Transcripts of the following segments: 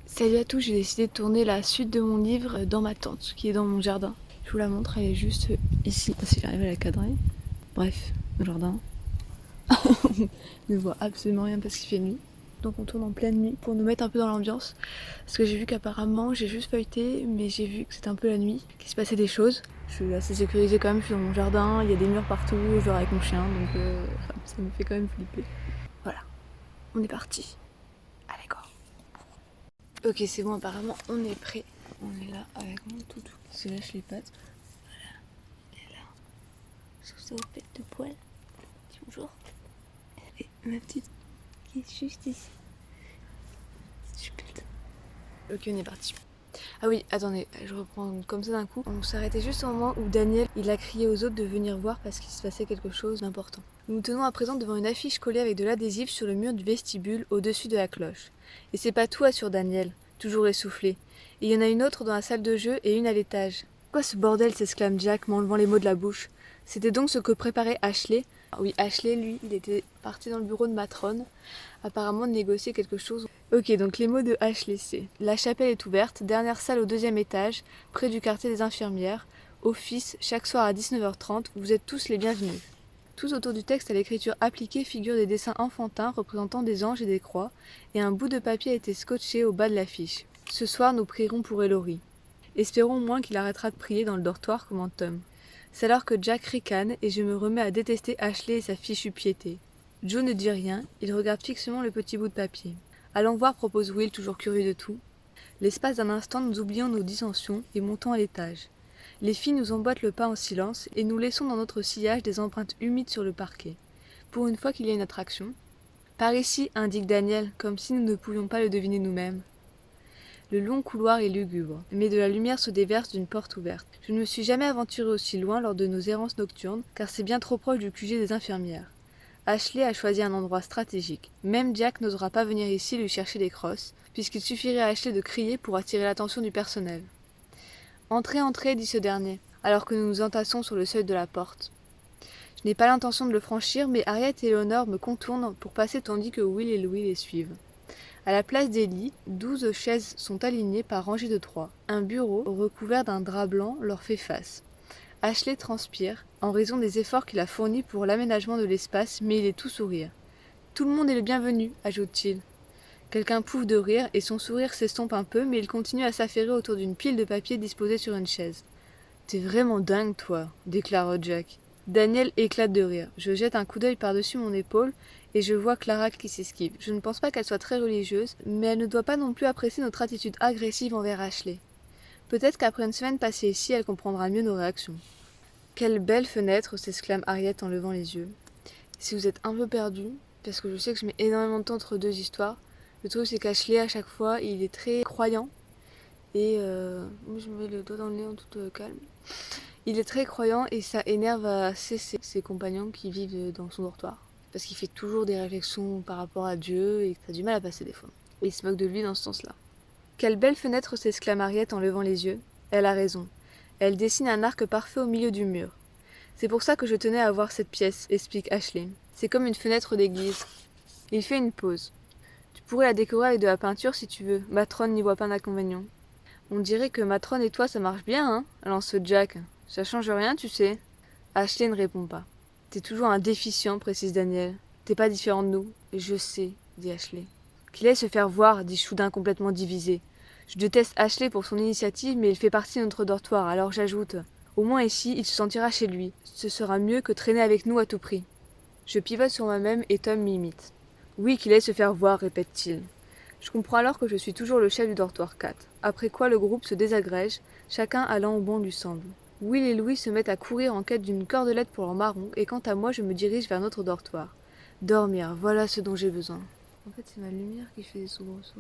Salut à tous, j'ai décidé de tourner la suite de mon livre dans ma tente qui est dans mon jardin. Je vous la montre, elle est juste ici, si j'arrive à la cadrer. Bref, le jardin. On ne voit absolument rien parce qu'il fait nuit. Donc on tourne en pleine nuit pour nous mettre un peu dans l'ambiance. Parce que j'ai vu qu'apparemment, j'ai juste feuilleté, mais j'ai vu que c'était un peu la nuit, qu'il se passait des choses. Je suis assez sécurisée quand même, je suis dans mon jardin, il y a des murs partout, je dors avec mon chien, donc ça me fait quand même flipper. Voilà, on est parti. Allez, go. Ok, c'est bon, apparemment on est prêt. On est là avec mon toutou qui se lâche les pattes. Voilà, il est là. Sous sa tête de poil. Dis bonjour. Et ma petite qui est juste ici. Super. Ok, on est parti. Ah oui, attendez, je reprends comme ça d'un coup. On s'arrêtait juste au moment où Daniel, il a crié aux autres de venir voir parce qu'il se passait quelque chose d'important. Nous nous tenons à présent devant une affiche collée avec de l'adhésif sur le mur du vestibule au-dessus de la cloche. Et c'est pas tout, assure Daniel, toujours essoufflé. Et il y en a une autre dans la salle de jeu et une à l'étage. Quoi ce bordel, s'exclame Jack, m'enlevant les mots de la bouche. C'était donc ce que préparait Ashley. Ah oui, Ashley, lui, il était parti dans le bureau de Matrone, apparemment de négocier quelque chose. Ok, donc les mots de Ashley, c'est: la chapelle est ouverte, dernière salle au 2e étage, près du quartier des infirmières, office, chaque soir à 19h30, vous êtes tous les bienvenus. Tout autour du texte à l'écriture appliquée figurent des dessins enfantins représentant des anges et des croix, et un bout de papier a été scotché au bas de l'affiche. Ce soir, nous prierons pour Ellory. Espérons au moins qu'il arrêtera de prier dans le dortoir, commente Tom. C'est alors que Jack ricane et je me remets à détester Ashley et sa fichue piété. Joe ne dit rien, il regarde fixement le petit bout de papier. Allons voir, propose Will, toujours curieux de tout. L'espace d'un instant, nous oublions nos dissensions et montons à l'étage. Les filles nous emboîtent le pas en silence et nous laissons dans notre sillage des empreintes humides sur le parquet. Pour une fois qu'il y a une attraction. Par ici, indique Daniel, comme si nous ne pouvions pas le deviner nous-mêmes. Le long couloir est lugubre, mais de la lumière se déverse d'une porte ouverte. Je ne me suis jamais aventurée aussi loin lors de nos errances nocturnes, car c'est bien trop proche du QG des infirmières. Ashley a choisi un endroit stratégique. Même Jack n'osera pas venir ici lui chercher des crosses, puisqu'il suffirait à Ashley de crier pour attirer l'attention du personnel. Entrez, entrez, dit ce dernier, alors que nous nous entassons sur le seuil de la porte. Je n'ai pas l'intention de le franchir, mais Harriet et Eleanor me contournent pour passer tandis que Will et Louis les suivent. À la place des lits, 12 chaises sont alignées par rangées de 3. Un bureau, recouvert d'un drap blanc, leur fait face. Ashley transpire, en raison des efforts qu'il a fournis pour l'aménagement de l'espace, mais il est tout sourire. Tout le monde est le bienvenu, ajoute-t-il. Quelqu'un pouffe de rire, et son sourire s'estompe un peu, mais il continue à s'affairer autour d'une pile de papier disposée sur une chaise. T'es vraiment dingue, toi, déclare Jack. Daniel éclate de rire. Je jette un coup d'œil par-dessus mon épaule et je vois Clara qui s'esquive. Je ne pense pas qu'elle soit très religieuse, mais elle ne doit pas non plus apprécier notre attitude agressive envers Ashley. Peut-être qu'après une semaine passée ici, elle comprendra mieux nos réactions. Quelle belle fenêtre, s'exclame Harriet en levant les yeux. Si vous êtes un peu perdu, parce que je sais que je mets énormément de temps entre deux histoires, le truc c'est qu'Ashley à chaque fois, il est très croyant. Et moi je mets le doigt dans le nez en tout calme. Il est très croyant et ça énerve assez ses compagnons qui vivent dans son dortoir. Parce qu'il fait toujours des réflexions par rapport à Dieu et que ça a du mal à passer des fois. Et il se moque de lui dans ce sens-là. Quelle belle fenêtre, s'exclame Harriet en levant les yeux. Elle a raison. Elle dessine un arc parfait au milieu du mur. C'est pour ça que je tenais à voir cette pièce, explique Ashley. C'est comme une fenêtre d'église. Il fait une pause. Tu pourrais la décorer avec de la peinture si tu veux. Matrone n'y voit pas d'inconvénient. On dirait que Matrone et toi ça marche bien, hein, lance Jack. Ça change rien, tu sais. Ashley ne répond pas. T'es toujours un déficient, précise Daniel. T'es pas différent de nous. Je sais, dit Ashley. Qu'il aille se faire voir, dit Choudin complètement divisé. Je déteste Ashley pour son initiative, mais il fait partie de notre dortoir, alors j'ajoute. Au moins ici, il se sentira chez lui. Ce sera mieux que traîner avec nous à tout prix. Je pivote sur moi-même et Tom m'imite. Oui, qu'il aille se faire voir, répète-t-il. Je comprends alors que je suis toujours le chef du dortoir 4. Après quoi le groupe se désagrège, chacun allant au bon lui semble. Will et Louis se mettent à courir en quête d'une cordelette pour leur marron, et quant à moi je me dirige vers notre dortoir. Dormir, voilà ce dont j'ai besoin. En fait c'est ma lumière qui fait des soubresauts.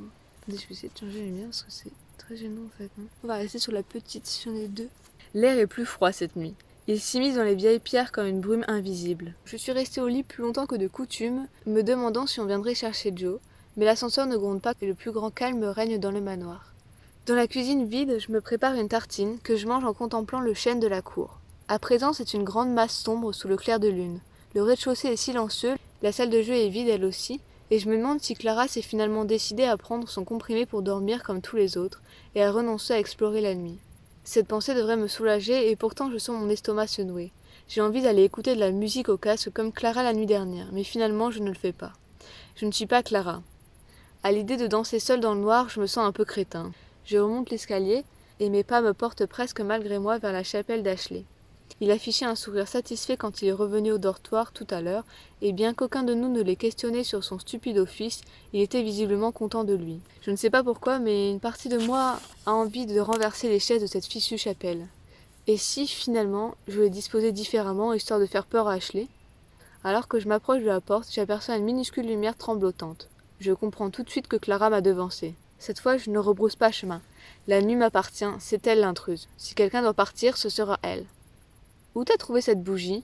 Attendez, je vais essayer de changer la lumière parce que c'est très gênant en fait. On va rester sur la petite si on est deux. L'air est plus froid cette nuit. Il s'immisce dans les vieilles pierres comme une brume invisible. Je suis restée au lit plus longtemps que de coutume, me demandant si on viendrait chercher Joe, mais l'ascenseur ne gronde pas et le plus grand calme règne dans le manoir. Dans la cuisine vide, je me prépare une tartine que je mange en contemplant le chêne de la cour. À présent, c'est une grande masse sombre sous le clair de lune. Le rez-de-chaussée est silencieux, la salle de jeu est vide elle aussi, Et je me demande si Clara s'est finalement décidée à prendre son comprimé pour dormir comme tous les autres, et à renoncer à explorer la nuit. Cette pensée devrait me soulager, et pourtant je sens mon estomac se nouer. J'ai envie d'aller écouter de la musique au casque comme Clara la nuit dernière, mais finalement je ne le fais pas. Je ne suis pas Clara. À l'idée de danser seule dans le noir, je me sens un peu crétin. Je remonte l'escalier, et mes pas me portent presque malgré moi vers la chapelle d'Ashley. Il affichait un sourire satisfait quand il est revenu au dortoir tout à l'heure, et bien qu'aucun de nous ne l'ait questionné sur son stupide office, il était visiblement content de lui. Je ne sais pas pourquoi, mais une partie de moi a envie de renverser les chaises de cette fichue chapelle. Et si, finalement, je les disposais différemment, histoire de faire peur à Ashley? Alors que je m'approche de la porte, j'aperçois une minuscule lumière tremblotante. Je comprends tout de suite que Clara m'a devancée. Cette fois, je ne rebrousse pas chemin. La nuit m'appartient, c'est elle l'intruse. Si quelqu'un doit partir, ce sera elle. Où t'as trouvé cette bougie?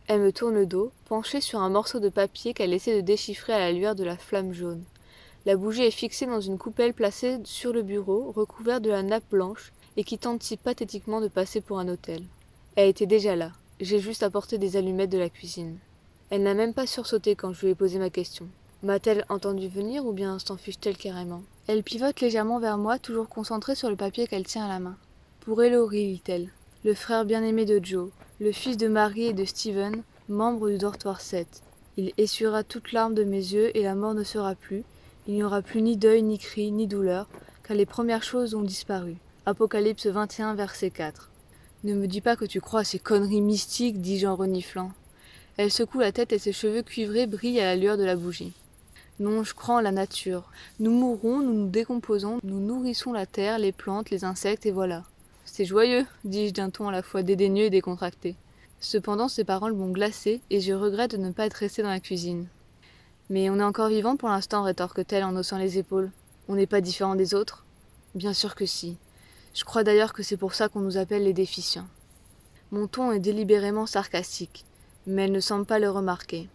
Elle me tourne le dos, penchée sur un morceau de papier qu'elle essaie de déchiffrer à la lueur de la flamme jaune. La bougie est fixée dans une coupelle placée sur le bureau, recouverte de la nappe blanche, et qui tente si pathétiquement de passer pour un autel. Elle était déjà là. J'ai juste apporté des allumettes de la cuisine. Elle n'a même pas sursauté quand je lui ai posé ma question. M'a-t-elle entendu venir ou bien s'en fiche-t-elle carrément? Elle pivote légèrement vers moi, toujours concentrée sur le papier qu'elle tient à la main. Pour Ellory, lit-elle, le frère bien-aimé de Joe, le fils de Marie et de Steven, membre du dortoir 7. Il essuiera toute larme de mes yeux et la mort ne sera plus. Il n'y aura plus ni deuil, ni cri, ni douleur, car les premières choses ont disparu. Apocalypse 21, verset 4. Ne me dis pas que tu crois à ces conneries mystiques, dis-je en reniflant. Elle secoue la tête et ses cheveux cuivrés brillent à la lueur de la bougie. Non, je crois en la nature. Nous mourrons, nous nous décomposons, nous nourrissons la terre, les plantes, les insectes, et voilà. C'est joyeux, dis-je d'un ton à la fois dédaigneux et décontracté. Cependant, ces paroles m'ont glacée, et je regrette de ne pas être restée dans la cuisine. Mais on est encore vivant pour l'instant, rétorque-t-elle en haussant les épaules. On n'est pas différent des autres? Bien sûr que si. Je crois d'ailleurs que c'est pour ça qu'on nous appelle les déficients. Mon ton est délibérément sarcastique, mais elle ne semble pas le remarquer.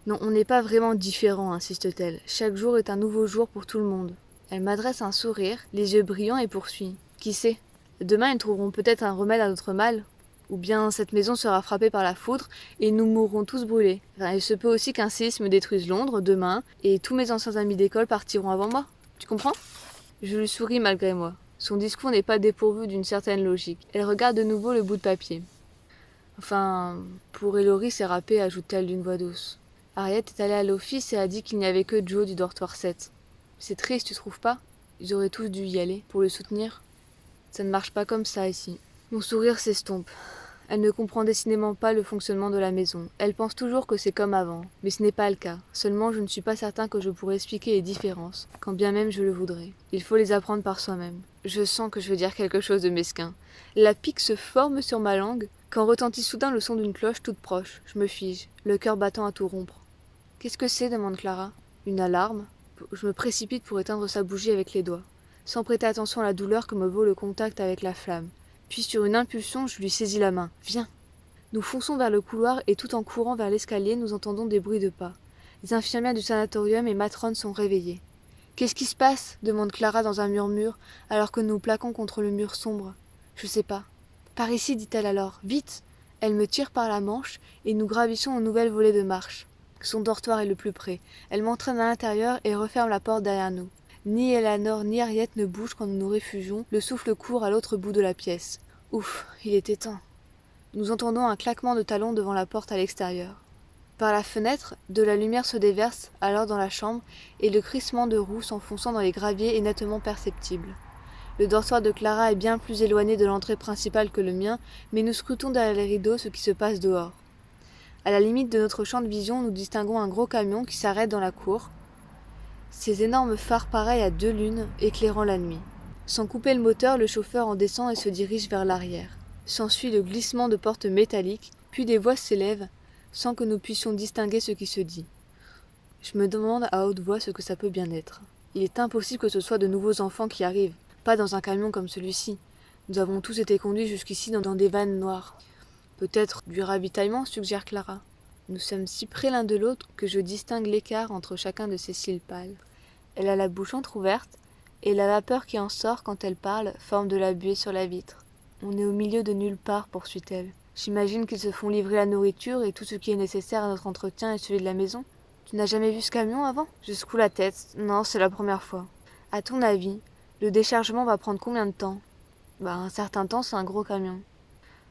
Non, on n'est pas vraiment différents, insiste-t-elle. Chaque jour est un nouveau jour pour tout le monde. Elle m'adresse un sourire, les yeux brillants, et poursuit. Qui sait? Demain, ils trouveront peut-être un remède à notre mal. Ou bien cette maison sera frappée par la foudre et nous mourrons tous brûlés. Enfin, il se peut aussi qu'un séisme détruise Londres demain et tous mes anciens amis d'école partiront avant moi. Tu comprends? Je lui souris malgré moi. Son discours n'est pas dépourvu d'une certaine logique. Elle regarde de nouveau le bout de papier. Enfin, pour Ellory, c'est râpé, ajoute-t-elle d'une voix douce. Harriet est allée à l'office et a dit qu'il n'y avait que Joe du dortoir 7. C'est triste, tu trouves pas? Ils auraient tous dû y aller, pour le soutenir. Ça ne marche pas comme ça ici. Mon sourire s'estompe. Elle ne comprend décidément pas le fonctionnement de la maison. Elle pense toujours que c'est comme avant, mais ce n'est pas le cas. Seulement, je ne suis pas certain que je pourrais expliquer les différences, quand bien même je le voudrais. Il faut les apprendre par soi-même. Je sens que je veux dire quelque chose de mesquin. La pique se forme sur ma langue, quand retentit soudain le son d'une cloche toute proche. Je me fige, le cœur battant à tout rompre. « Qu'est-ce que c'est » demande Clara. « Une alarme ?» Je me précipite pour éteindre sa bougie avec les doigts, sans prêter attention à la douleur que me vaut le contact avec la flamme. Puis sur une impulsion, je lui saisis la main. « Viens !» Nous fonçons vers le couloir et tout en courant vers l'escalier, nous entendons des bruits de pas. Les infirmières du sanatorium et matrones sont réveillées. « Qu'est-ce qui se passe » demande Clara dans un murmure, alors que nous plaquons contre le mur sombre. « Je sais pas. »« Par ici » dit-elle alors. « Vite !» Elle me tire par la manche et nous gravissons une nouvelle volée de marche. Son dortoir est le plus près. Elle m'entraîne à l'intérieur et referme la porte derrière nous. Ni Eleanor ni Harriet ne bougent quand nous nous réfugions, le souffle court à l'autre bout de la pièce. Ouf, il était temps. Nous entendons un claquement de talons devant la porte à l'extérieur. Par la fenêtre, de la lumière se déverse alors dans la chambre et le crissement de roues s'enfonçant dans les graviers est nettement perceptible. Le dortoir de Clara est bien plus éloigné de l'entrée principale que le mien, mais nous scrutons derrière les rideaux ce qui se passe dehors. À la limite de notre champ de vision, nous distinguons un gros camion qui s'arrête dans la cour. Ces énormes phares pareils à 2 lunes éclairant la nuit. Sans couper le moteur, le chauffeur en descend et se dirige vers l'arrière. S'ensuit le glissement de portes métalliques, puis des voix s'élèvent, sans que nous puissions distinguer ce qui se dit. Je me demande à haute voix ce que ça peut bien être. Il est impossible que ce soit de nouveaux enfants qui arrivent, pas dans un camion comme celui-ci. Nous avons tous été conduits jusqu'ici dans des vannes noires. Peut-être du ravitaillement, suggère Clara. Nous sommes si près l'un de l'autre que je distingue l'écart entre chacun de ses cils pâles. Elle a la bouche entr'ouverte, et la vapeur qui en sort quand elle parle forme de la buée sur la vitre. On est au milieu de nulle part, poursuit-elle. J'imagine qu'ils se font livrer la nourriture et tout ce qui est nécessaire à notre entretien et celui de la maison. Tu n'as jamais vu ce camion avant? Je secoue la tête. Non, c'est la première fois. À ton avis, le déchargement va prendre combien de temps? Bah, un certain temps, c'est un gros camion.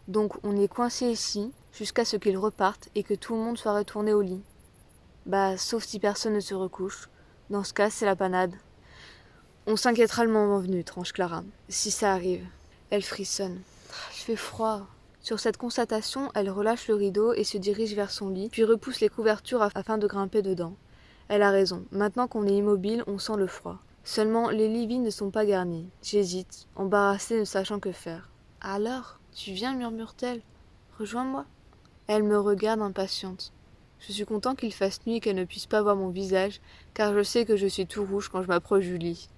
Donc, on est coincé ici, jusqu'à ce qu'il reparte et que tout le monde soit retourné au lit. Bah, sauf si personne ne se recouche. Dans ce cas, c'est la panade. On s'inquiétera le moment venu, tranche Clara. Si ça arrive. Elle frissonne. Il fait froid. Sur cette constatation, elle relâche le rideau et se dirige vers son lit, puis repousse les couvertures afin de grimper dedans. Elle a raison. Maintenant qu'on est immobile, on sent le froid. Seulement, les lits ne sont pas garnis. J'hésite, embarrassée ne sachant que faire. Alors, tu viens, murmure-t-elle. Rejoins-moi. Elle me regarde impatiente. Je suis content qu'il fasse nuit et qu'elle ne puisse pas voir mon visage, car je sais que je suis tout rouge quand je m'approche du lit.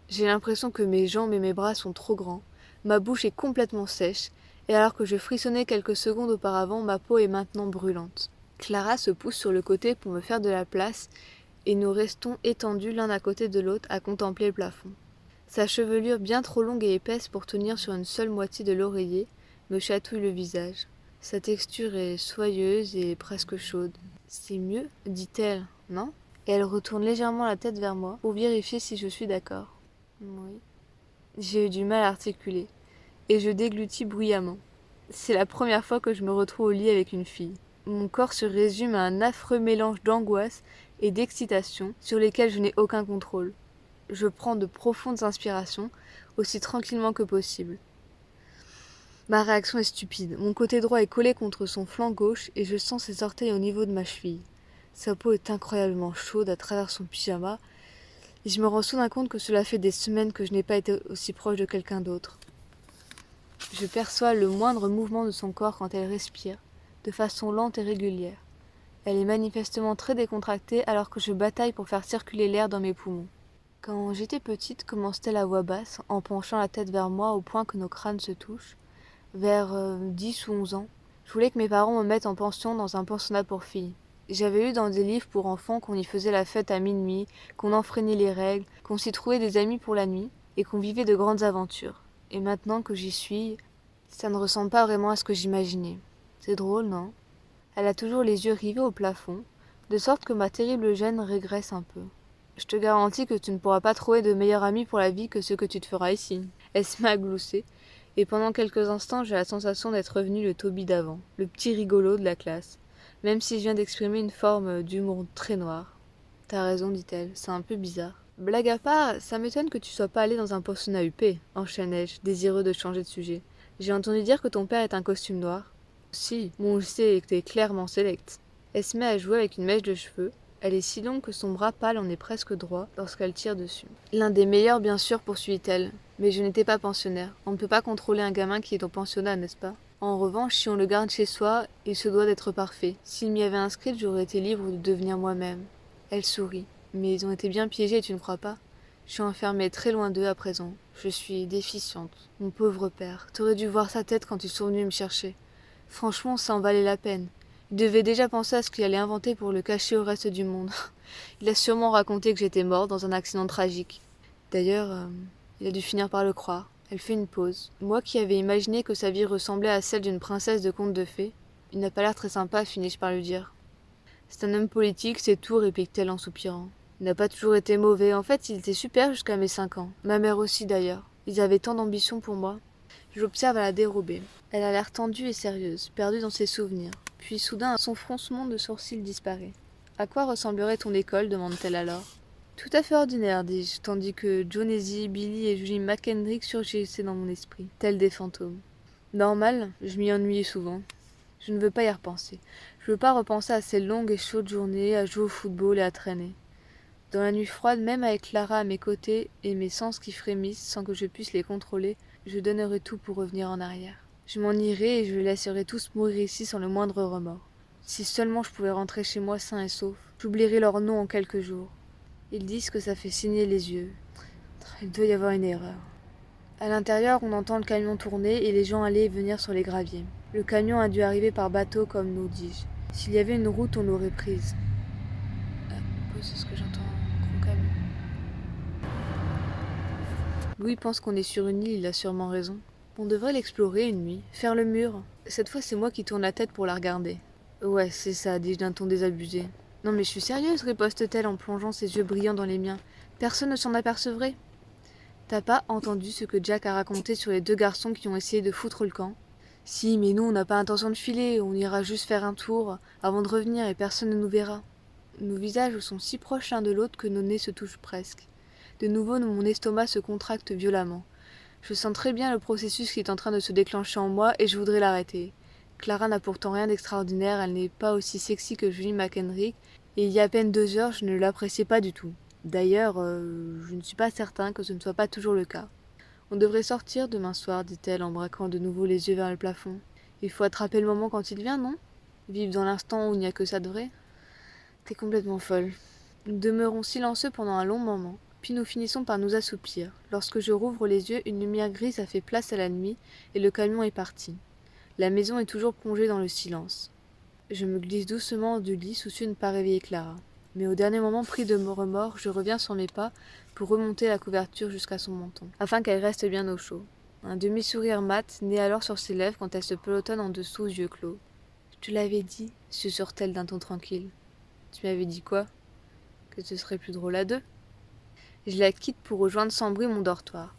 J'ai l'impression que mes jambes et mes bras sont trop grands, ma bouche est complètement sèche, et alors que je frissonnais quelques secondes auparavant, ma peau est maintenant brûlante. Clara se pousse sur le côté pour me faire de la place, et nous restons étendus l'un à côté de l'autre à contempler le plafond. Sa chevelure bien trop longue et épaisse pour tenir sur une seule moitié de l'oreiller me chatouille le visage. Sa texture est soyeuse et presque chaude. C'est mieux, dit-elle, non? Et elle retourne légèrement la tête vers moi pour vérifier si je suis d'accord. Oui. J'ai eu du mal à articuler, et je déglutis bruyamment. C'est la première fois que je me retrouve au lit avec une fille. Mon corps se résume à un affreux mélange d'angoisse et d'excitation sur lesquels je n'ai aucun contrôle. Je prends de profondes inspirations, aussi tranquillement que possible. Ma réaction est stupide. Mon côté droit est collé contre son flanc gauche et je sens ses orteils au niveau de ma cheville. Sa peau est incroyablement chaude à travers son pyjama et je me rends soudain compte que cela fait des semaines que je n'ai pas été aussi proche de quelqu'un d'autre. Je perçois le moindre mouvement de son corps quand elle respire, de façon lente et régulière. Elle est manifestement très décontractée alors que je bataille pour faire circuler l'air dans mes poumons. Quand j'étais petite, commence-t-elle à voix basse, en penchant la tête vers moi au point que nos crânes se touchent, vers 10 ou 11 ans, je voulais que mes parents me mettent en pension dans un pensionnat pour filles. J'avais lu dans des livres pour enfants qu'on y faisait la fête à minuit, qu'on enfreignait les règles, qu'on s'y trouvait des amis pour la nuit, et qu'on vivait de grandes aventures. Et maintenant que j'y suis, ça ne ressemble pas vraiment à ce que j'imaginais. C'est drôle, non? Elle a toujours les yeux rivés au plafond, de sorte que ma terrible gêne régresse un peu. Je te garantis que tu ne pourras pas trouver de meilleur ami pour la vie que ceux que tu te feras ici. Elle se met à glousser, et pendant quelques instants j'ai la sensation d'être revenu le Toby d'avant, le petit rigolo de la classe, même si je viens d'exprimer une forme d'humour très noire. T'as raison, dit-elle, c'est un peu bizarre. Blague à part, ça m'étonne que tu sois pas allé dans un pensionnat UP, enchaînai-je, désireux de changer de sujet. J'ai entendu dire que ton père est un costume noir. Si, mon lycée était clairement sélect. Elle se met à jouer avec une mèche de cheveux. Elle est si longue que son bras pâle en est presque droit lorsqu'elle tire dessus. L'un des meilleurs, bien sûr, poursuivit-elle. Mais je n'étais pas pensionnaire. On ne peut pas contrôler un gamin qui est au pensionnat, n'est-ce pas? En revanche, si on le garde chez soi, il se doit d'être parfait. S'il m'y avait inscrite, j'aurais été libre de devenir moi-même. Elle sourit. Mais ils ont été bien piégés, tu ne crois pas? Je suis enfermée très loin d'eux à présent. Je suis déficiente. Mon pauvre père, t'aurais dû voir sa tête quand ils sont venus me chercher. Franchement, ça en valait la peine. Il devait déjà penser à ce qu'il allait inventer pour le cacher au reste du monde. Il a sûrement raconté que j'étais morte dans un accident tragique. D'ailleurs, il a dû finir par le croire. Elle fait une pause. Moi qui avais imaginé que sa vie ressemblait à celle d'une princesse de conte de fées, il n'a pas l'air très sympa, finis-je par lui dire. C'est un homme politique, c'est tout, réplique-t-elle en soupirant. Il n'a pas toujours été mauvais. En fait, il était super jusqu'à mes 5 ans. Ma mère aussi, d'ailleurs. Ils avaient tant d'ambition pour moi. Je l'observe à la dérobée. Elle a l'air tendue et sérieuse, perdue dans ses souvenirs. Puis soudain, son froncement de sourcils disparaît. À quoi ressemblerait ton école demande-t-elle alors. Tout à fait ordinaire, dis-je, tandis que Jonesy, Billy et Julie McKendrick surgissaient dans mon esprit, tels des fantômes. Normal, je m'y ennuyais souvent. Je ne veux pas y repenser. Je veux pas repenser à ces longues et chaudes journées, à jouer au football et à traîner. Dans la nuit froide, même avec Clara à mes côtés et mes sens qui frémissent sans que je puisse les contrôler, je donnerai tout pour revenir en arrière. Je m'en irai et je les laisserai tous mourir ici sans le moindre remords. Si seulement je pouvais rentrer chez moi sain et sauf, j'oublierai leur nom en quelques jours. Ils disent que ça fait saigner les yeux. Il doit y avoir une erreur. À l'intérieur, on entend le camion tourner et les gens aller et venir sur les graviers. Le camion a dû arriver par bateau comme nous, dis-je. S'il y avait une route, on l'aurait prise. C'est ce que j'entends, un gros camion. Louis pense qu'on est sur une île, il a sûrement raison. On devrait l'explorer une nuit, faire le mur. Cette fois, c'est moi qui tourne la tête pour la regarder. Ouais, c'est ça, dis-je d'un ton désabusé. Non mais je suis sérieuse, riposte-t-elle en plongeant ses yeux brillants dans les miens. Personne ne s'en apercevrait. T'as pas entendu ce que Jack a raconté sur les 2 garçons qui ont essayé de foutre le camp? Si, mais nous on n'a pas intention de filer, on ira juste faire un tour avant de revenir et personne ne nous verra. Nos visages sont si proches l'un de l'autre que nos nez se touchent presque. De nouveau, mon estomac se contracte violemment. Je sens très bien le processus qui est en train de se déclencher en moi et je voudrais l'arrêter. Clara n'a pourtant rien d'extraordinaire, elle n'est pas aussi sexy que Julie McHenry, et il y a à peine 2 heures, je ne l'appréciais pas du tout. D'ailleurs, je ne suis pas certain que ce ne soit pas toujours le cas. On devrait sortir demain soir, dit-elle en braquant de nouveau les yeux vers le plafond. Il faut attraper le moment quand il vient, non? Vivre dans l'instant où il n'y a que ça de vrai? T'es complètement folle. Nous demeurons silencieux pendant un long moment, puis nous finissons par nous assoupir. Lorsque je rouvre les yeux, une lumière grise a fait place à la nuit et le camion est parti. La maison est toujours plongée dans le silence. Je me glisse doucement du lit, soucieux de ne pas réveiller Clara. Mais au dernier moment, pris de remords, je reviens sur mes pas pour remonter la couverture jusqu'à son menton, afin qu'elle reste bien au chaud. Un demi-sourire mat naît alors sur ses lèvres quand elle se pelotonne en dessous, yeux clos. « Je te l'avais dit, » susurre-t-elle d'un ton tranquille. « Tu m'avais dit quoi? Que ce serait plus drôle à 2 ?» Je la quitte pour rejoindre sans bruit mon dortoir.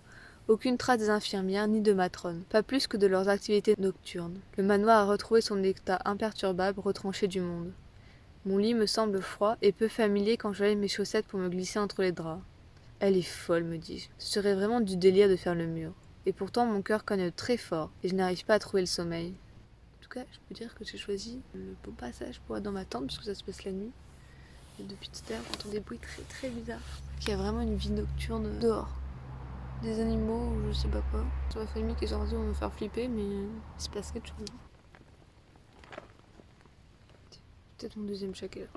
Aucune trace des infirmières ni de matrones, pas plus que de leurs activités nocturnes. Le manoir a retrouvé son état imperturbable, retranché du monde. Mon lit me semble froid et peu familier quand j'enlève mes chaussettes pour me glisser entre les draps. Elle est folle, me dis-je. Ce serait vraiment du délire de faire le mur. Et pourtant mon cœur cogne très fort et je n'arrive pas à trouver le sommeil. En tout cas, je peux dire que j'ai choisi le bon passage pour être dans ma tente puisque ça se passe la nuit. Et depuis tout à l'heure, j'entends des bruits très très bizarres. Il y a vraiment une vie nocturne dehors. Des animaux ou je sais pas quoi. C'est ma famille qui est sortie, on va me faire flipper, mais il se passe quelque chose. Peut-être mon deuxième chat qui est là.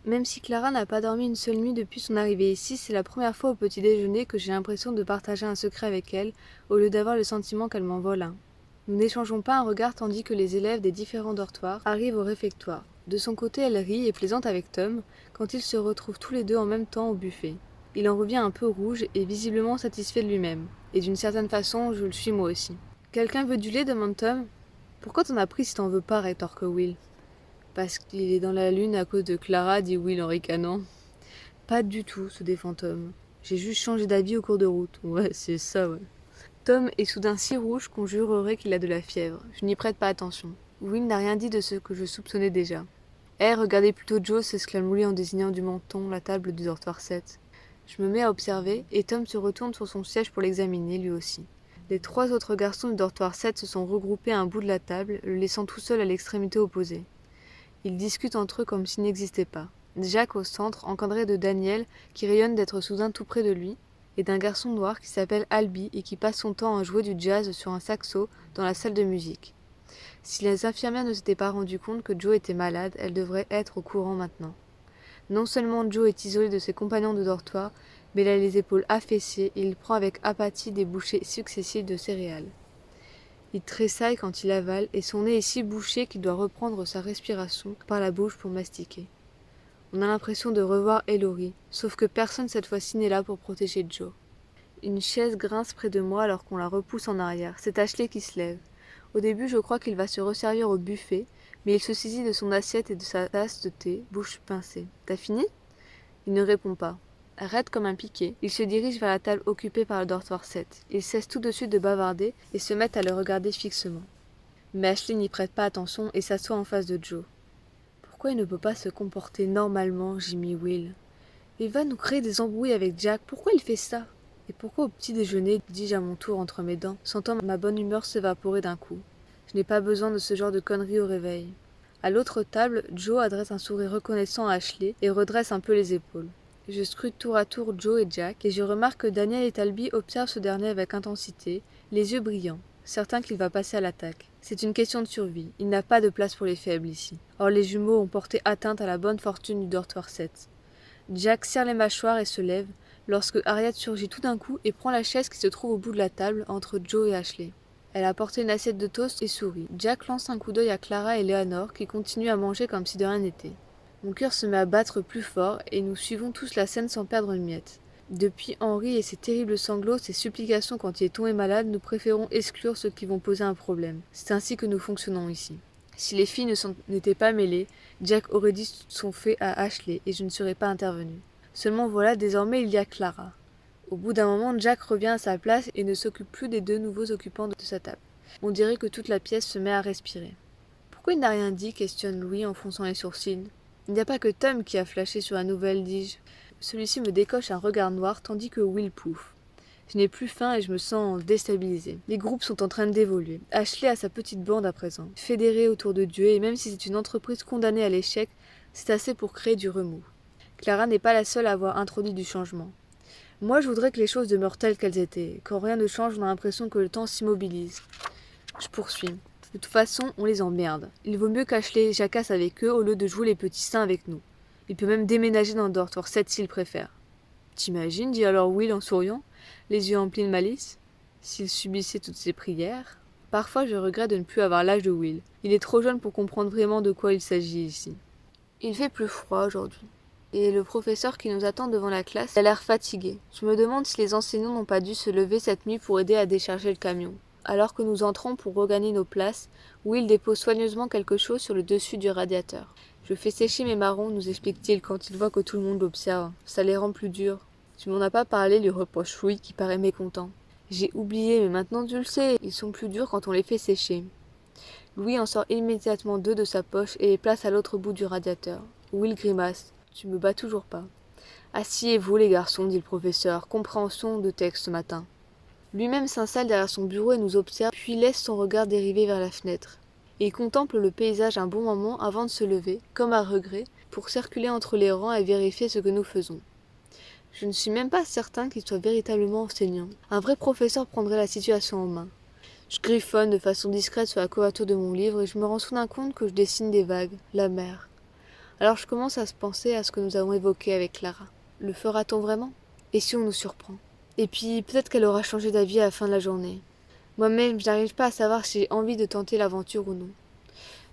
Même si Clara n'a pas dormi une seule nuit depuis son arrivée ici, c'est la première fois au petit déjeuner que j'ai l'impression de partager un secret avec elle, au lieu d'avoir le sentiment qu'elle m'en vole un. Nous n'échangeons pas un regard tandis que les élèves des différents dortoirs arrivent au réfectoire. De son côté, elle rit et plaisante avec Tom quand ils se retrouvent tous les deux en même temps au buffet. Il en revient un peu rouge et visiblement satisfait de lui-même. Et d'une certaine façon, je le suis moi aussi. « Quelqu'un veut du lait ?» demande Tom. « Pourquoi t'en as pris si t'en veux pas ?» rétorque Will. « Parce qu'il est dans la lune à cause de Clara » dit Will en ricanant. « Pas du tout » se défend Tom. « J'ai juste changé d'avis au cours de route. » Ouais, c'est ça, ouais. Tom est soudain si rouge qu'on jurerait qu'il a de la fièvre. Je n'y prête pas attention. Will n'a rien dit de ce que je soupçonnais déjà. « Eh, regardez plutôt Joe » s'exclame Will en désignant du menton la table du dortoir 7. Je me mets à observer et Tom se retourne sur son siège pour l'examiner lui aussi. Les 3 autres garçons du dortoir 7 se sont regroupés à un bout de la table, le laissant tout seul à l'extrémité opposée. Ils discutent entre eux comme s'il n'existait pas. Jack au centre, encadré de Daniel, qui rayonne d'être soudain tout près de lui, et d'un garçon noir qui s'appelle Albie et qui passe son temps à jouer du jazz sur un saxo dans la salle de musique. Si les infirmières ne s'étaient pas rendues compte que Joe était malade, elles devraient être au courant maintenant. Non seulement Joe est isolé de ses compagnons de dortoir, mais il a les épaules affaissées et il prend avec apathie des bouchées successives de céréales. Il tressaille quand il avale et son nez est si bouché qu'il doit reprendre sa respiration par la bouche pour mastiquer. On a l'impression de revoir Ellory, sauf que personne cette fois-ci n'est là pour protéger Joe. Une chaise grince près de moi alors qu'on la repousse en arrière. C'est Ashley qui se lève. Au début, je crois qu'il va se resservir au buffet, mais il se saisit de son assiette et de sa tasse de thé, bouche pincée. « T'as fini ?» Il ne répond pas. Raide comme un piquet, il se dirige vers la table occupée par le dortoir 7. Ils cessent tout de suite de bavarder et se mettent à le regarder fixement. Mais Ashley n'y prête pas attention et s'assoit en face de Joe. Pourquoi il ne peut pas se comporter normalement, Jimmy Will? Il va nous créer des embrouilles avec Jack. Pourquoi il fait ça? Et pourquoi au petit déjeuner, dis-je à mon tour entre mes dents, sentant ma bonne humeur s'évaporer d'un coup. Je n'ai pas besoin de ce genre de conneries au réveil. À l'autre table, Joe adresse un sourire reconnaissant à Ashley et redresse un peu les épaules. Je scrute tour à tour Joe et Jack, et je remarque que Daniel et Talby observent ce dernier avec intensité, les yeux brillants, certains qu'il va passer à l'attaque. C'est une question de survie, il n'a pas de place pour les faibles ici. Or les jumeaux ont porté atteinte à la bonne fortune du dortoir 7. Jack serre les mâchoires et se lève, lorsque Harriet surgit tout d'un coup et prend la chaise qui se trouve au bout de la table, entre Joe et Ashley. Elle a porté une assiette de toast et sourit. Jack lance un coup d'œil à Clara et Léonore, qui continuent à manger comme si de rien n'était. Mon cœur se met à battre plus fort et nous suivons tous la scène sans perdre une miette. Depuis Henry et ses terribles sanglots, ses supplications quand il est tombé malade, nous préférons exclure ceux qui vont poser un problème. C'est ainsi que nous fonctionnons ici. Si les filles n'étaient pas mêlées, Jack aurait dit son fait à Ashley et je ne serais pas intervenue. Seulement voilà, désormais il y a Clara. Au bout d'un moment, Jack revient à sa place et ne s'occupe plus des deux nouveaux occupants de sa table. On dirait que toute la pièce se met à respirer. Pourquoi il n'a rien dit questionne Louis en fronçant les sourcils. Il n'y a pas que Tom qui a flashé sur la nouvelle, dis-je. Celui-ci me décoche un regard noir tandis que Will pouffe. Je n'ai plus faim et je me sens déstabilisée. Les groupes sont en train d'évoluer. Ashley a sa petite bande à présent, fédérée autour de Dieu, et même si c'est une entreprise condamnée à l'échec, c'est assez pour créer du remous. Clara n'est pas la seule à avoir introduit du changement. Moi, je voudrais que les choses demeurent telles qu'elles étaient. Quand rien ne change, on a l'impression que le temps s'immobilise. Je poursuis. De toute façon, on les emmerde. Il vaut mieux qu'Ashley jacasse avec eux au lieu de jouer les petits saints avec nous. Il peut même déménager dans le dortoir 7 s'il préfère. T'imagines, dit alors Will en souriant, les yeux emplis de malice. S'il subissait toutes ces prières. Parfois, je regrette de ne plus avoir l'âge de Will. Il est trop jeune pour comprendre vraiment de quoi il s'agit ici. Il fait plus froid aujourd'hui. Et le professeur qui nous attend devant la classe a l'air fatigué. Je me demande si les enseignants n'ont pas dû se lever cette nuit pour aider à décharger le camion. Alors que nous entrons pour regagner nos places, Will dépose soigneusement quelque chose sur le dessus du radiateur. Je fais sécher mes marrons, nous explique-t-il quand il voit que tout le monde l'observe. Ça les rend plus durs. Tu m'en as pas parlé, lui reproche Louis qui paraît mécontent. J'ai oublié, mais maintenant tu le sais, ils sont plus durs quand on les fait sécher. Louis en sort immédiatement deux de sa poche et les place à l'autre bout du radiateur. Will grimace. Tu me bats toujours pas. Asseyez-vous les garçons, dit le professeur, compréhension de texte ce matin. Lui-même s'installe derrière son bureau et nous observe, puis laisse son regard dériver vers la fenêtre. Il contemple le paysage un bon moment avant de se lever, comme à regret, pour circuler entre les rangs et vérifier ce que nous faisons. Je ne suis même pas certain qu'il soit véritablement enseignant. Un vrai professeur prendrait la situation en main. Je griffonne de façon discrète sur la couverture de mon livre et je me rends soudain compte que je dessine des vagues, la mer. Alors je commence à se penser à ce que nous avons évoqué avec Clara. Le fera-t-on vraiment? Et si on nous surprend? Et puis peut-être qu'elle aura changé d'avis à la fin de la journée. Moi-même, je n'arrive pas à savoir si j'ai envie de tenter l'aventure ou non.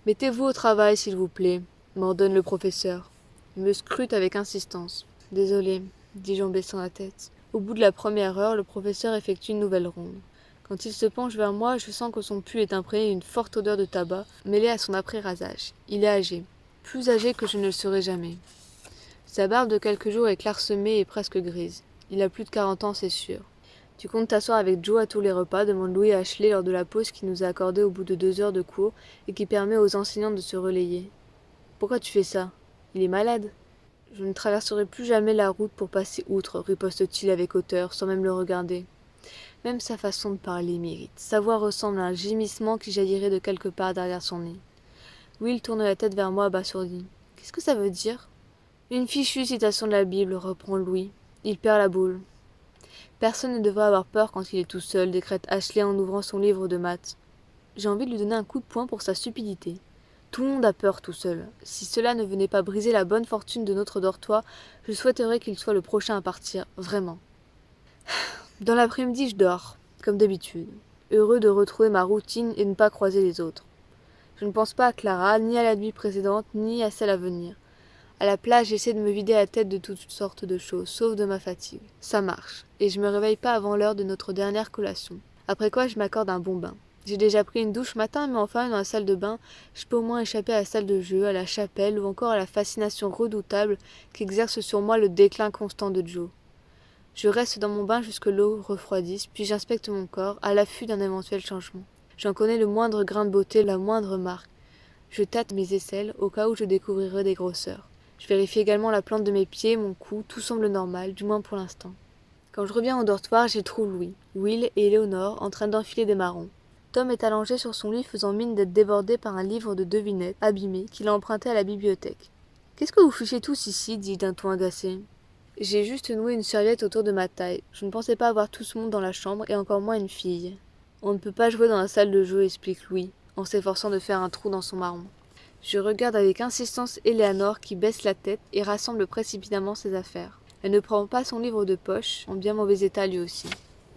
Mettez-vous au travail, s'il vous plaît, m'ordonne le professeur. Il me scrute avec insistance. Désolé, dis-je en baissant la tête. Au bout de la première heure, le professeur effectue une nouvelle ronde. Quand il se penche vers moi, je sens que son pull est imprégné d'une forte odeur de tabac, mêlée à son après-rasage. Il est âgé, plus âgé que je ne le serai jamais. Sa barbe de quelques jours est clairsemée et presque grise. Il a plus de 40 ans, c'est sûr. Tu comptes t'asseoir avec Joe à tous les repas, demande Louis à Ashley lors de la pause qu'il nous a accordée au bout de 2 heures de cours et qui permet aux enseignants de se relayer. Pourquoi tu fais ça? Il est malade. Je ne traverserai plus jamais la route pour passer outre, riposte-t-il avec hauteur, sans même le regarder. Même sa façon de parler m'irrite. Sa voix ressemble à un gémissement qui jaillirait de quelque part derrière son nez. Will tourne la tête vers moi abasourdi. Qu'est-ce que ça veut dire? Une fichue citation de la Bible, reprend Louis. Il perd la boule. Personne ne devrait avoir peur quand il est tout seul, décrète Ashley en ouvrant son livre de maths. J'ai envie de lui donner un coup de poing pour sa stupidité. Tout le monde a peur tout seul. Si cela ne venait pas briser la bonne fortune de notre dortoir, je souhaiterais qu'il soit le prochain à partir, vraiment. Dans l'après-midi, je dors, comme d'habitude, heureux de retrouver ma routine et de ne pas croiser les autres. Je ne pense pas à Clara, ni à la nuit précédente, ni à celle à venir. À la plage, j'essaie de me vider la tête de toutes sortes de choses, sauf de ma fatigue. Ça marche, et je me réveille pas avant l'heure de notre dernière collation. Après quoi, je m'accorde un bon bain. J'ai déjà pris une douche matin, mais enfin dans la salle de bain, je peux au moins échapper à la salle de jeu, à la chapelle ou encore à la fascination redoutable qu'exerce sur moi le déclin constant de Joe. Je reste dans mon bain jusque l'eau refroidisse, puis j'inspecte mon corps, à l'affût d'un éventuel changement. J'en connais le moindre grain de beauté, la moindre marque. Je tâte mes aisselles, au cas où je découvrirais des grosseurs. Je vérifie également la plante de mes pieds, mon cou, tout semble normal, du moins pour l'instant. Quand je reviens au dortoir, j'y trouve Louis, Will et Éléonore en train d'enfiler des marrons. Tom est allongé sur son lit faisant mine d'être débordé par un livre de devinettes, abîmé, qu'il a emprunté à la bibliothèque. « Qu'est-ce que vous fichez tous ici » dis-je d'un ton agacé. J'ai juste noué une serviette autour de ma taille. Je ne pensais pas avoir tout ce monde dans la chambre, et encore moins une fille. On ne peut pas jouer dans la salle de jeu, explique Louis, en s'efforçant de faire un trou dans son marron. Je regarde avec insistance Éléonore qui baisse la tête et rassemble précipitamment ses affaires. Elle ne prend pas son livre de poche, en bien mauvais état lui aussi.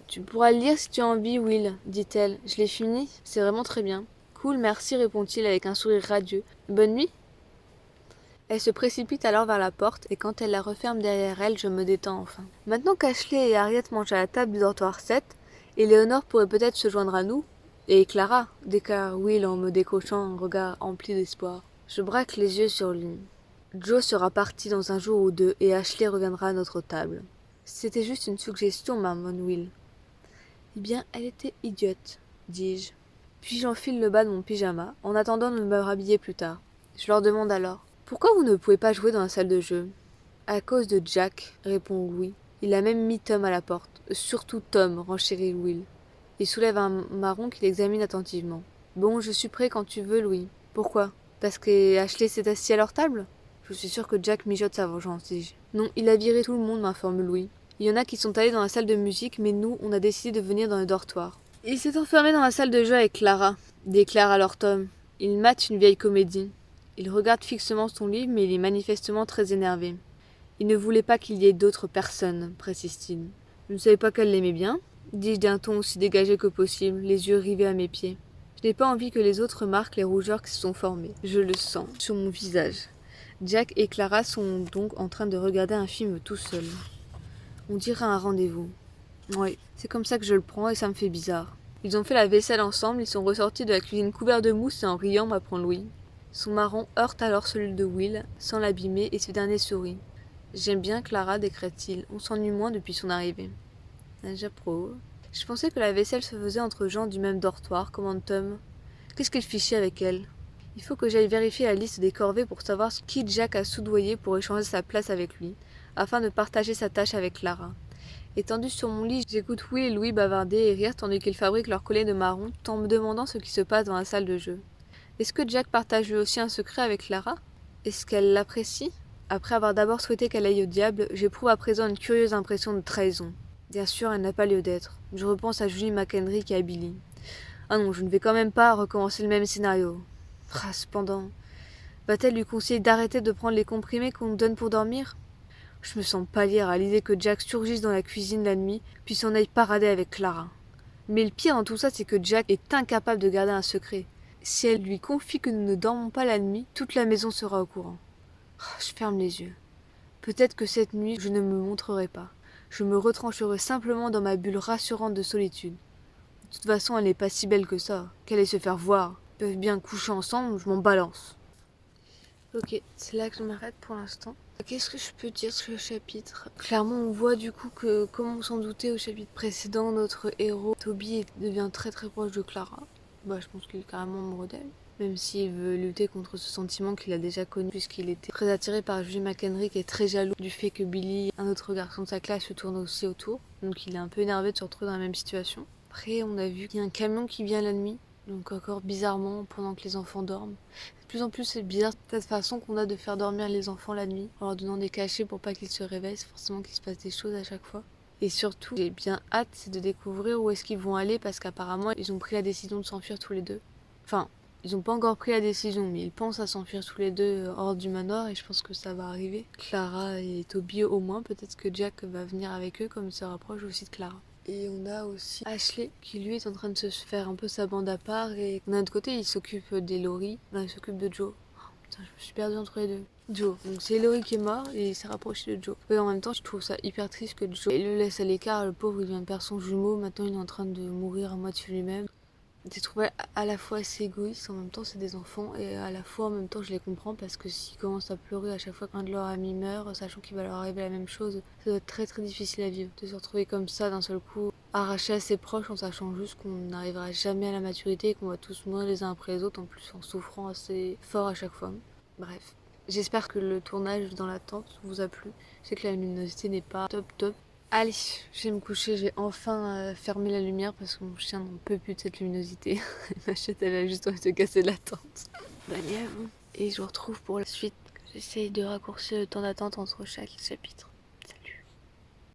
« Tu pourras le lire si tu as envie, Will, dit-elle. Je l'ai fini, c'est vraiment très bien. Cool, merci, répond-il avec un sourire radieux. Bonne nuit. Elle se précipite alors vers la porte et quand elle la referme derrière elle, je me détends enfin. Maintenant qu'Ashley et Harriet mangent à la table du dortoir 7, Éléonore pourrait peut-être se joindre à nous. Et Clara, déclare Will en me décochant un regard empli d'espoir. Je braque les yeux sur lui. Joe sera parti dans un jour ou deux et Ashley reviendra à notre table. C'était juste une suggestion, marmonne Will. Eh bien, elle était idiote, dis-je. Puis j'enfile le bas de mon pyjama, en attendant de me rhabiller plus tard. Je leur demande alors « Pourquoi vous ne pouvez pas jouer dans la salle de jeu ?»« À cause de Jack, répond Louis. Il a même mis Tom à la porte. Surtout Tom, renchérit Will. Il soulève un marron qu'il examine attentivement. Bon, je suis prêt quand tu veux, Louis. Pourquoi? Parce que Ashley s'est assis à leur table? Je suis sûr que Jack mijote sa vengeance, dis-je. Non, il a viré tout le monde, m'informe Louis. Il y en a qui sont allés dans la salle de musique, mais nous, on a décidé de venir dans le dortoir. Il s'est enfermé dans la salle de jeu avec Clara, déclare alors Tom. Il mate une vieille comédie. Il regarde fixement son livre, mais il est manifestement très énervé. Il ne voulait pas qu'il y ait d'autres personnes, précise-t-il. Je ne savais pas qu'elle l'aimait bien, dis-je d'un ton aussi dégagé que possible, les yeux rivés à mes pieds. Je n'ai pas envie que les autres remarquent les rougeurs qui se sont formées. Je le sens sur mon visage. Jack et Clara sont donc en train de regarder un film tout seuls. On dirait un rendez-vous. Oui, c'est comme ça que je le prends et ça me fait bizarre. Ils ont fait la vaisselle ensemble, ils sont ressortis de la cuisine couverts de mousse et en riant, m'apprend Louis. Son marron heurte alors celui de Will, sans l'abîmer, et ce dernier sourit. J'aime bien Clara, décrète-t-il. On s'ennuie moins depuis son arrivée. J'approuve. Je pensais que la vaisselle se faisait entre gens du même dortoir, commande Tom. Qu'est-ce qu'il fichait avec elle? Il faut que j'aille vérifier la liste des corvées pour savoir qui Jack a soudoyé pour échanger sa place avec lui, afin de partager sa tâche avec Clara. Étendu sur mon lit, j'écoute Will et Louis bavarder et rire tandis qu'ils fabriquent leur collier de marron, tout en me demandant ce qui se passe dans la salle de jeu. Est-ce que Jack partage lui aussi un secret avec Clara? Est-ce qu'elle l'apprécie? Après avoir d'abord souhaité qu'elle aille au diable, j'éprouve à présent une curieuse impression de trahison. Bien sûr, elle n'a pas lieu d'être. Je repense à Julie McHenry et à Billy. Ah non, je ne vais quand même pas recommencer le même scénario. Cependant, va-t-elle lui conseiller d'arrêter de prendre les comprimés qu'on nous donne pour dormir? Je me sens pâlir à l'idée que Jack surgisse dans la cuisine la nuit, puis s'en aille parader avec Clara. Mais le pire dans tout ça, c'est que Jack est incapable de garder un secret. Si elle lui confie que nous ne dormons pas la nuit, toute la maison sera au courant. Je ferme les yeux. Peut-être que cette nuit, je ne me montrerai pas. Je me retrancherai simplement dans ma bulle rassurante de solitude. De toute façon, elle n'est pas si belle que ça. Qu'elle aille se faire voir. Ils peuvent bien coucher ensemble, je m'en balance. Ok, c'est là que je m'arrête pour l'instant. Qu'est-ce que je peux dire sur le chapitre? Clairement, on voit du coup que, comme on s'en doutait au chapitre précédent, notre héros, Toby, devient très très proche de Clara. Je pense qu'il est carrément amoureux d'elle. Même s'il veut lutter contre ce sentiment qu'il a déjà connu, puisqu'il était très attiré par Julie McHenry, qui est très jaloux du fait que Billy, un autre garçon de sa classe, se tourne aussi autour. Donc il est un peu énervé de se retrouver dans la même situation. Après, on a vu qu'il y a un camion qui vient la nuit. Donc encore bizarrement, pendant que les enfants dorment. De plus en plus, c'est bizarre cette façon qu'on a de faire dormir les enfants la nuit, en leur donnant des cachets pour pas qu'ils se réveillent. C'est forcément qu'il se passe des choses à chaque fois. Et surtout, j'ai bien hâte de découvrir où est-ce qu'ils vont aller, parce qu'apparemment, ils ont pris la décision de s'enfuir tous les deux. Enfin, ils n'ont pas encore pris la décision, mais ils pensent à s'enfuir tous les deux hors du manoir, et je pense que ça va arriver. Clara et Toby au moins, peut-être que Jack va venir avec eux, comme il se rapproche aussi de Clara. Et on a aussi Ashley qui lui est en train de se faire un peu sa bande à part, et d'un autre côté il s'occupe des Laurie, il s'occupe de Joe. Putain, je me suis perdue entre les deux. Joe, donc c'est Laurie qui est mort et il s'est rapproché de Joe. Et en même temps je trouve ça hyper triste que Joe le laisse à l'écart, le pauvre il vient de perdre son jumeau, maintenant il est en train de mourir à moitié lui-même. J'ai trouvé à la fois assez égoïste, en même temps c'est des enfants, et à la fois en même temps je les comprends parce que s'ils commencent à pleurer à chaque fois qu'un de leurs amis meurt, sachant qu'il va leur arriver la même chose, ça doit être très très difficile à vivre. De se retrouver comme ça d'un seul coup, arraché à ses proches en sachant juste qu'on n'arrivera jamais à la maturité et qu'on va tous mourir les uns après les autres, en plus en souffrant assez fort à chaque fois. Bref. J'espère que le tournage dans la tente vous a plu. Je sais que la luminosité n'est pas top. Allez, je vais me coucher, j'ai enfin fermé la lumière parce que mon chien n'en peut plus de cette luminosité. Ma chatte, elle a juste envie de casser l'attente. Bonne nuit à vous. Et je vous retrouve pour la suite. J'essaye de raccourcir le temps d'attente entre chaque chapitre.